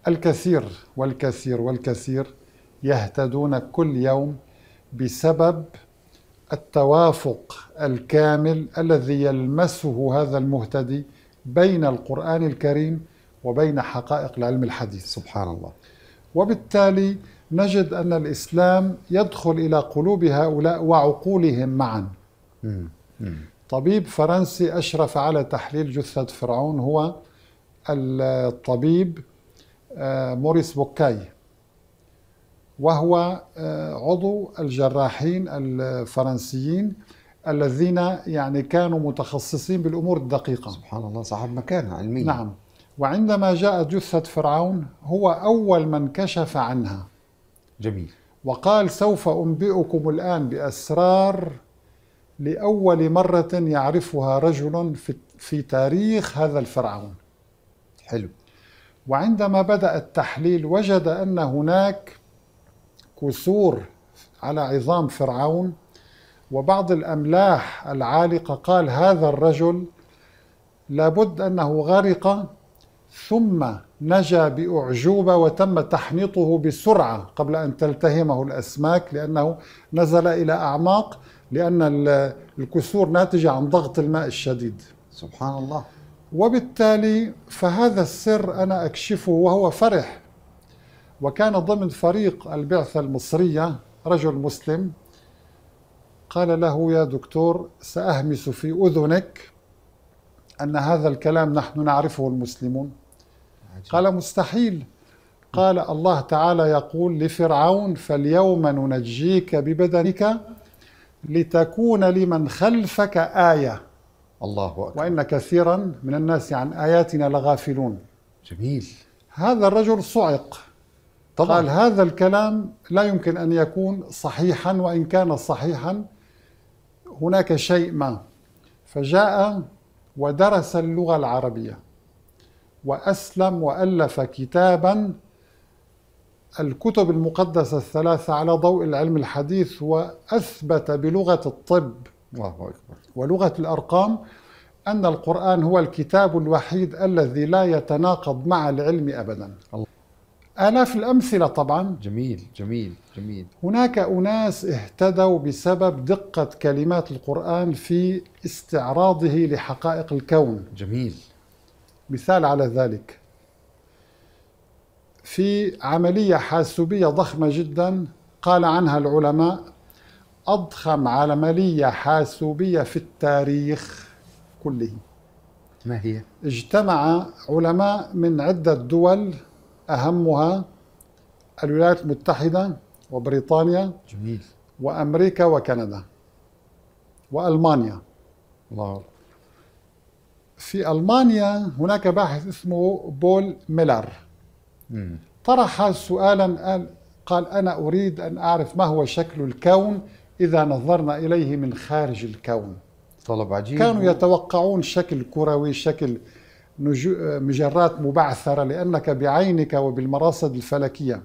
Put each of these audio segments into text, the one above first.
الكثير والكثير والكثير يهتدون كل يوم بسبب التوافق الكامل الذي يلمسه هذا المهتدي بين القرآن الكريم وبين حقائق العلم الحديث. سبحان الله. وبالتالي نجد أن الإسلام يدخل إلى قلوب هؤلاء وعقولهم معا. طبيب فرنسي أشرف على تحليل جثة فرعون هو الطبيب موريس بوكاي، وهو عضو الجراحين الفرنسيين الذين يعني كانوا متخصصين بالأمور الدقيقة. سبحان الله، صاحب مكانة علمية. نعم. وعندما جاءت جثة فرعون هو أول من كشف عنها. جميل. وقال: سوف أنبئكم الآن بأسرار لأول مرة يعرفها رجل في تاريخ هذا الفرعون. حلو. وعندما بدأ التحليل وجد أن هناك كسور على عظام فرعون وبعض الأملاح العالقة. قال: هذا الرجل لابد أنه غرق ثم نجا بأعجوبة وتم تحنيطه بسرعة قبل أن تلتهمه الأسماك، لأنه نزل إلى أعماق، لأن الكسور ناتجة عن ضغط الماء الشديد. سبحان الله. وبالتالي فهذا السر أنا أكشفه، وهو فرح. وكان ضمن فريق البعثة المصرية رجل مسلم قال له: يا دكتور، سأهمس في أذنك أن هذا الكلام نحن نعرفه المسلمون. قال: مستحيل. قال: الله تعالى يقول لفرعون: فاليوم ننجيك ببدنك لتكون لمن خلفك آية. الله أكبر. وإن كثيرا من الناس عن آياتنا لغافلون. جميل. هذا الرجل صعق طبعا. قال: هذا الكلام لا يمكن أن يكون صحيحا، وإن كان صحيحا هناك شيء ما. فجاء ودرس اللغة العربية وأسلم وألف كتابا، الكتب المقدسة الثلاثة على ضوء العلم الحديث، وأثبت بلغة الطب الله أكبر ولغة الأرقام أن القرآن هو الكتاب الوحيد الذي لا يتناقض مع العلم أبدا. آلاف الأمثلة طبعا. جميل جميل جميل. هناك أناس اهتدوا بسبب دقة كلمات القرآن في استعراضه لحقائق الكون. جميل. مثال على ذلك في عملية حاسوبية ضخمة جدا قال عنها العلماء: أضخم عملية حاسوبية في التاريخ كله. ما هي؟ اجتمع علماء من عدة دول، أهمها الولايات المتحدة وبريطانيا. جميل. وأمريكا وكندا وألمانيا. الله. في ألمانيا هناك باحث اسمه بول ميلر طرح سؤالا، قال: أنا أريد أن أعرف ما هو شكل الكون إذا نظرنا إليه من خارج الكون. طلب عجيب. كانوا يتوقعون شكل كروي، شكل مجرات مبعثرة، لأنك بعينك وبالمراصد الفلكية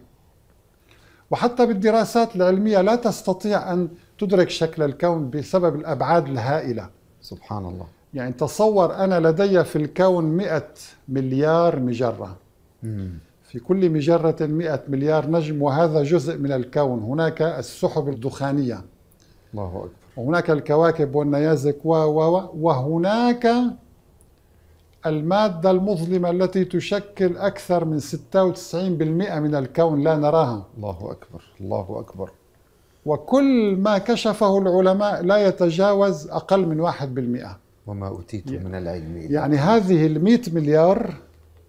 وحتى بالدراسات العلمية لا تستطيع أن تدرك شكل الكون بسبب الأبعاد الهائلة. سبحان الله. يعني تصور أنا لدي في الكون 100 مليار مجرة. في كل مجرة 100 مليار نجم، وهذا جزء من الكون. هناك السحب الدخانية. الله أكبر. وهناك الكواكب والنيازك وهناك المادة المظلمة التي تشكل أكثر من 96% من الكون لا نراها. الله أكبر الله أكبر. وكل ما كشفه العلماء لا يتجاوز أقل من 1%. وما أوتيتم من العلم. يعني هذه 100 مليار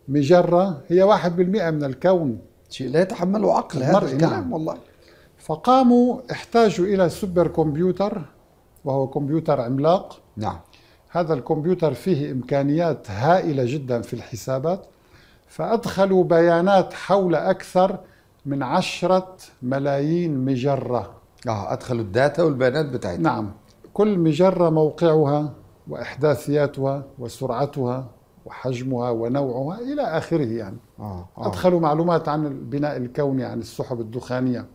مجرة هي 1% من الكون. شيء لا يتحمله عقل هذا الكلام. نعم. والله. فقاموا احتاجوا إلى سوبر كمبيوتر، وهو كمبيوتر عملاق. نعم. هذا الكمبيوتر فيه إمكانيات هائلة جدا في الحسابات، فأدخلوا بيانات حول أكثر من 10 ملايين مجرة. أدخلوا الداتا والبيانات بتاعتها. نعم. كل مجرة موقعها وإحداثياتها وسرعتها وحجمها ونوعها إلى آخره. يعني أدخلوا معلومات عن البناء الكوني، عن السحب الدخانية،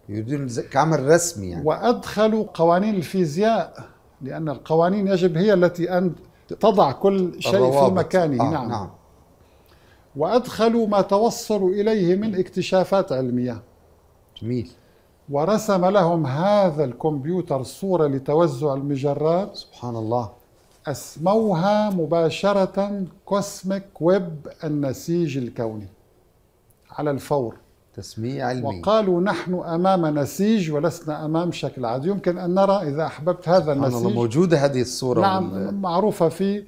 يدير كعمل رسمي يعني. وأدخلوا قوانين الفيزياء، لأن القوانين يجب هي التي أن تضع كل شيء في مكانه. نعم. وأدخلوا ما توصلوا إليه من اكتشافات علمية. جميل. ورسم لهم هذا الكمبيوتر صورة لتوزع المجرات، سبحان الله. أسموها مباشرة كوسميك ويب، النسيج الكوني، على الفور. تسمية علمية. وقالوا نحن أمام نسيج ولسنا أمام شكل عادي. يمكن أن نرى إذا أحببت هذا النسيج. موجودة هذه الصورة. نعم، معروفة في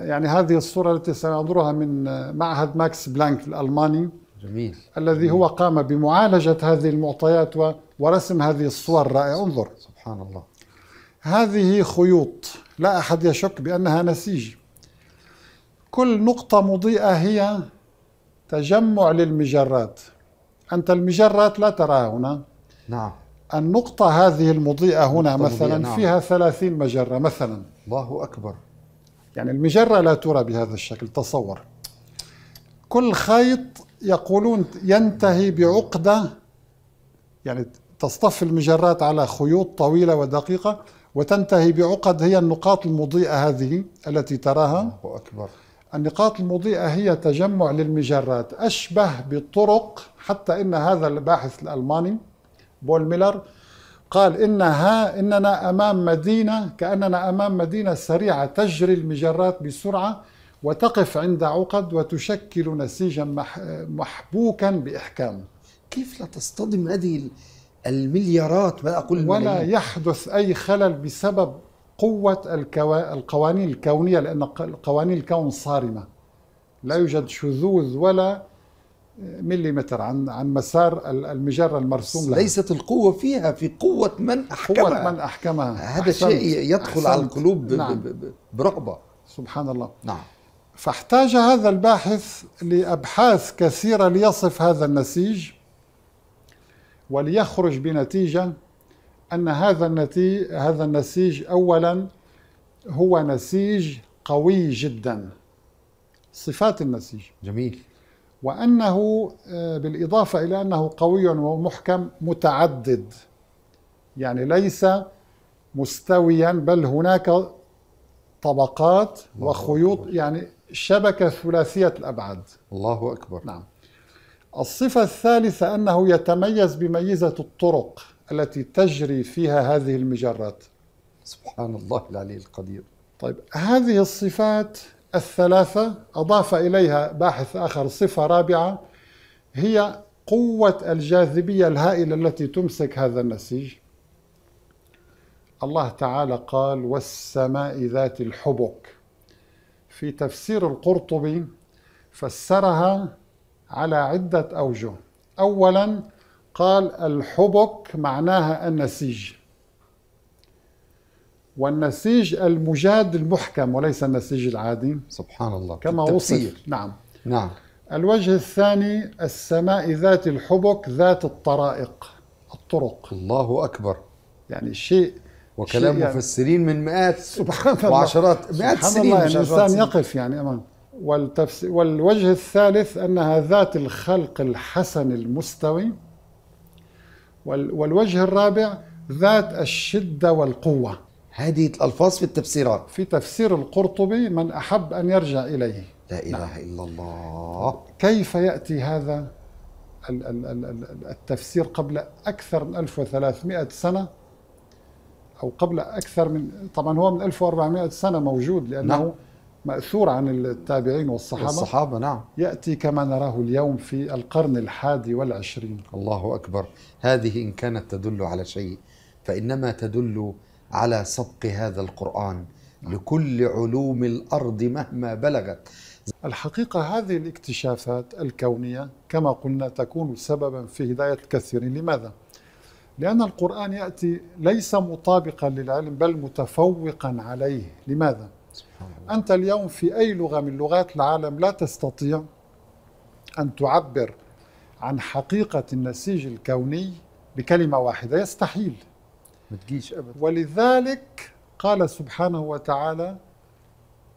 يعني هذه الصورة التي سننظرها من معهد ماكس بلانك الألماني. جميل. الذي هو قام بمعالجة هذه المعطيات ورسم هذه الصور الرائعة. انظر، سبحان الله. هذه خيوط لا أحد يشك بأنها نسيج. كل نقطة مضيئة هي تجمع للمجرات. أنت المجرات لا تراها هنا. نعم. النقطة هذه المضيئة هنا مثلا نعم. فيها 30 مجرة مثلا. الله أكبر. يعني المجرة لا ترى بهذا الشكل. تصور، كل خيط يقولون ينتهي بعقدة، يعني تصطف المجرات على خيوط طويلة ودقيقة وتنتهي بعقد، هي النقاط المضيئة هذه التي تراها. الله أكبر. النقاط المضيئة هي تجمع للمجرات، أشبه بالطرق. حتى إن هذا الباحث الألماني بول ميلر قال إننا أمام مدينة، كأننا أمام مدينة سريعة تجري المجرات بسرعة وتقف عند عقد وتشكل نسيجا محبوكا بإحكام. كيف لا تصطدم هذه المليارات، ما أقول ولا الملايين، يحدث أي خلل بسبب قوة القوانين الكونية، لأن قوانين الكون صارمة، لا يوجد شذوذ ولا مليمتر عن مسار المجرة المرسوم لها. ليست القوة فيها، في قوة من أحكمها. قوة من أحكمها. هذا شيء يدخل على القلوب. نعم. برغبة. سبحان الله. نعم. فاحتاج هذا الباحث لأبحاث كثيرة ليصف هذا النسيج وليخرج بنتيجة أن هذا النسيج أولا هو نسيج قوي جدا، صفات النسيج. جميل. وأنه بالإضافة إلى أنه قوي ومحكم متعدد، يعني ليس مستويا بل هناك طبقات وخيوط، يعني شبكة ثلاثية الأبعاد. الله أكبر. نعم. الصفة الثالثة أنه يتميز بميزة الطرق التي تجري فيها هذه المجرات. سبحان الله العلي القدير. طيب، هذه الصفات الثلاثة أضاف إليها باحث آخر صفة رابعة، هي قوة الجاذبية الهائلة التي تمسك هذا النسيج. الله تعالى قال والسماء ذات الحبك. في تفسير القرطبي فسرها على عدة أوجه. أولا قال الحبك معناها النسيج، والنسيج المجاد المحكم وليس النسيج العادي. سبحان الله. كما وصف. نعم. نعم. الوجه الثاني السماء ذات الحبك ذات الطرائق، الطرق. الله أكبر. يعني شيء، وكلام يعني مفسرين من مئات سبحان الله وعشرات مئات سبحان السنين. الله، يعني الإنسان يقف يعني أمام. والوجه الثالث أنها ذات الخلق الحسن المستوي. والوجه الرابع ذات الشدة والقوة. هذه الألفاظ في التفسيرات في تفسير القرطبي من أحب أن يرجع إليه. لا إله إلا الله. كيف يأتي هذا التفسير قبل أكثر من 1300 سنة، أو قبل أكثر من، طبعا هو من 1400 سنة موجود، لأنه نعم. مأثور عن التابعين والصحابة. نعم. يأتي كما نراه اليوم في القرن 21. الله أكبر. هذه إن كانت تدل على شيء فإنما تدل على سبق هذا القرآن لكل علوم الأرض مهما بلغت. الحقيقة هذه الاكتشافات الكونية كما قلنا تكون سببا في هداية الكثيرين. لماذا؟ لأن القرآن يأتي ليس مطابقا للعلم بل متفوقا عليه. لماذا؟ أنت اليوم في أي لغة من لغات العالم لا تستطيع أن تعبر عن حقيقة النسيج الكوني بكلمة واحدة، يستحيل، ما تجيش أبدا. ولذلك قال سبحانه وتعالى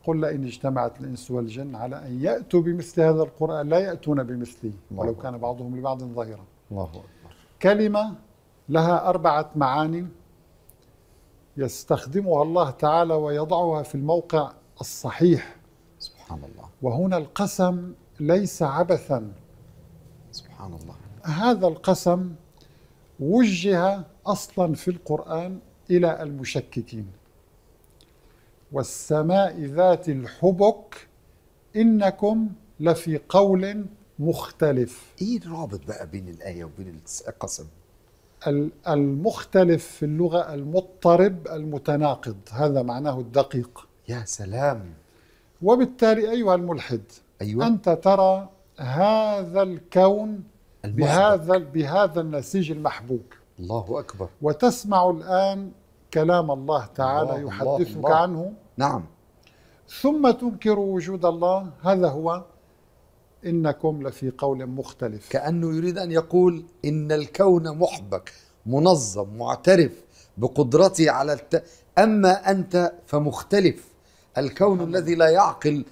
قل لئن اجتمعت الإنس والجن على أن يأتوا بمثل هذا القرآن لا يأتون بمثله ولو كان بعضهم لبعض ظهيرا. الله أكبر. كلمة لها 4 معاني يستخدمها الله تعالى ويضعها في الموقع الصحيح سبحان الله. وهنا القسم ليس عبثا. سبحان الله. هذا القسم وجه أصلا في القرآن إلى المشككين. والسماء ذات الحبك إنكم لفي قول مختلف. ايه الرابط بقى بين الآية وبين القسم؟ المختلف في اللغة المضطرب المتناقض، هذا معناه الدقيق. يا سلام. وبالتالي أيها الملحد، أيوة. أنت ترى هذا الكون المحبك. بهذا النسيج المحبوك، الله أكبر. وتسمع الآن كلام الله تعالى الله يحدثك الله. عنه، نعم. ثم تنكر وجود الله. هذا هو إنكم لفي قول مختلف. كأنه يريد أن يقول إن الكون محبك منظم معترف بقدرته على أما أنت فمختلف. الكون الذي لا يعقل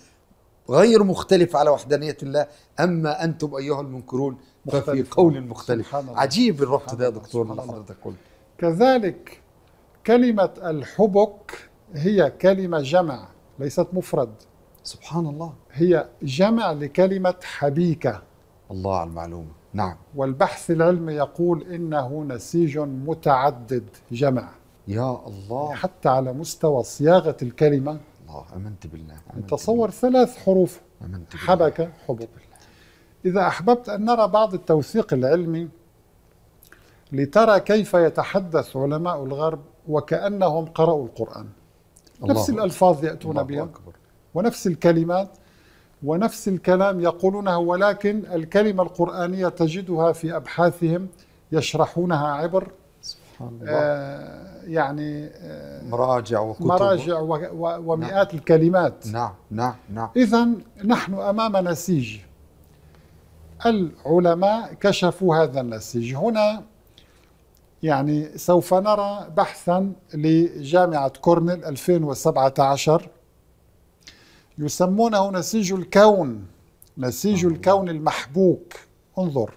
غير مختلف على وحدانية الله، أما أنتم أيها المنكرون ففي قول مختلف. عجيب الربط ده يا دكتور اللي حضرتك قلت. كذلك كلمة الحبك هي كلمة جمع ليست مفرد. سبحان الله. هي جمع لكلمة حبيكة. الله على المعلومة. نعم. والبحث العلمي يقول إنه نسيج متعدد جمع. يا الله. حتى على مستوى صياغة الكلمة. الله، آمنت بالله. تصور 3 حروف، آمنت بالله. حبك، حبك. إذا أحببت أن نرى بعض التوثيق العلمي لترى كيف يتحدث علماء الغرب وكأنهم قرأوا القرآن. نفس الألفاظ يأتون بها أكبر. ونفس الكلمات ونفس الكلام يقولونه، ولكن الكلمة القرآنية تجدها في أبحاثهم يشرحونها عبر سبحان الله. يعني مراجع وكتب، مراجع ومئات نعم. الكلمات. نعم نعم نعم. إذن نحن أمام نسيج، العلماء كشفوا هذا النسيج. هنا يعني سوف نرى بحثا لجامعة كورنيل 2017 يسمونه نسيج الكون، نسيج الكون المحبوك. انظر،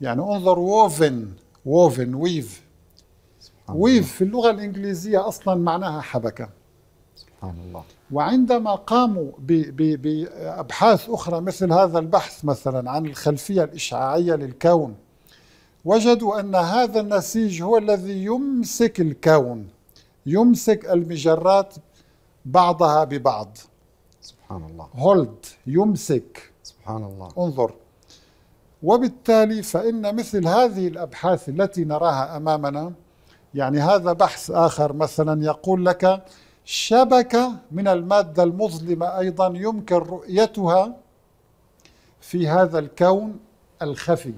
يعني انظر، ووفن ويف. ويف في اللغة الإنجليزية أصلا معناها حبكة. سبحان الله. وعندما قاموا بأبحاث أخرى مثل هذا البحث مثلا عن الخلفية الإشعاعية للكون، وجدوا أن هذا النسيج هو الذي يمسك الكون، يمسك المجرات بعضها ببعض. سبحان الله. هولد، يمسك. سبحان الله. انظر. وبالتالي فإن مثل هذه الأبحاث التي نراها أمامنا، يعني هذا بحث آخر مثلا يقول لك شبكة من المادة المظلمة أيضا يمكن رؤيتها في هذا الكون الخفي.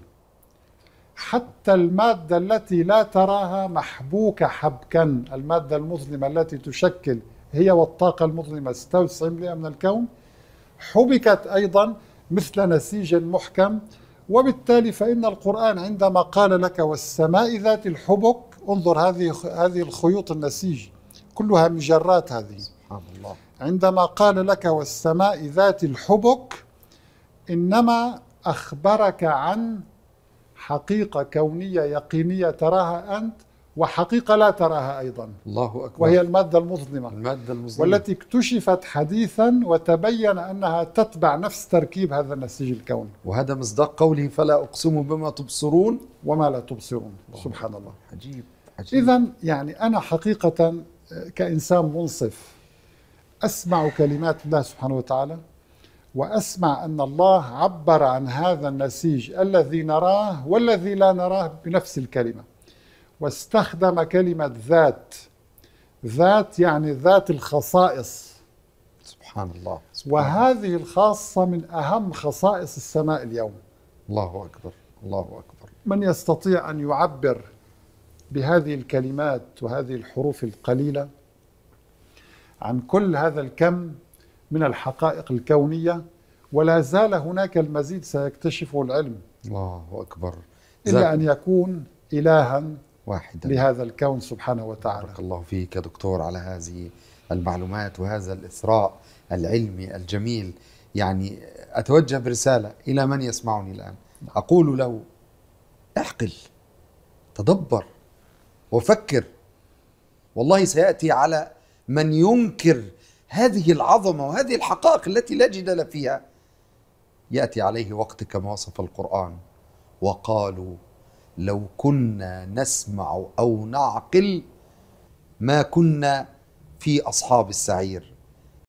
حتى المادة التي لا تراها محبوكة حبكا، المادة المظلمة التي تشكل هي والطاقة المظلمة 96% من الكون، حبكت أيضا مثل نسيج محكم. وبالتالي فإن القرآن عندما قال لك والسماء ذات الحبك، انظر هذه الخيوط النسيج كلها مجرات هذه. سبحان الله. عندما قال لك والسماء ذات الحبك، إنما أخبرك عن حقيقة كونية يقينية تراها أنت، وحقيقة لا تراها أيضا. الله أكبر. وهي المادة المظلمة. المادة المظلمة والتي اكتشفت حديثا وتبين أنها تتبع نفس تركيب هذا النسيج الكوني. وهذا مصداق قوله فلا أقسم بما تبصرون وما لا تبصرون. سبحان الله. عجيب عجيب. إذن يعني أنا حقيقة كإنسان منصف أسمع كلمات الله سبحانه وتعالى، وأسمع أن الله عبر عن هذا النسيج الذي نراه والذي لا نراه بنفس الكلمة، واستخدم كلمة ذات يعني ذات الخصائص. سبحان الله. وهذه الخاصة من أهم خصائص السماء اليوم. الله أكبر. الله أكبر. من يستطيع أن يعبر بهذه الكلمات وهذه الحروف القليلة عن كل هذا الكم من الحقائق الكونية؟ ولا زال هناك المزيد سيكتشفه العلم. الله أكبر. إلا أن يكون إلها واحدا لهذا الكون سبحانه وتعالى. بارك الله فيك يا دكتور على هذه المعلومات وهذا الإثراء العلمي الجميل. يعني أتوجه برسالة إلى من يسمعني الآن، أقول له اعقل، تدبر وفكر. والله سيأتي على من ينكر هذه العظمة وهذه الحقائق التي لا جدال فيها، يأتي عليه وقت كما وصف القرآن: وقالوا لو كنا نسمع أو نعقل ما كنا في أصحاب السعير.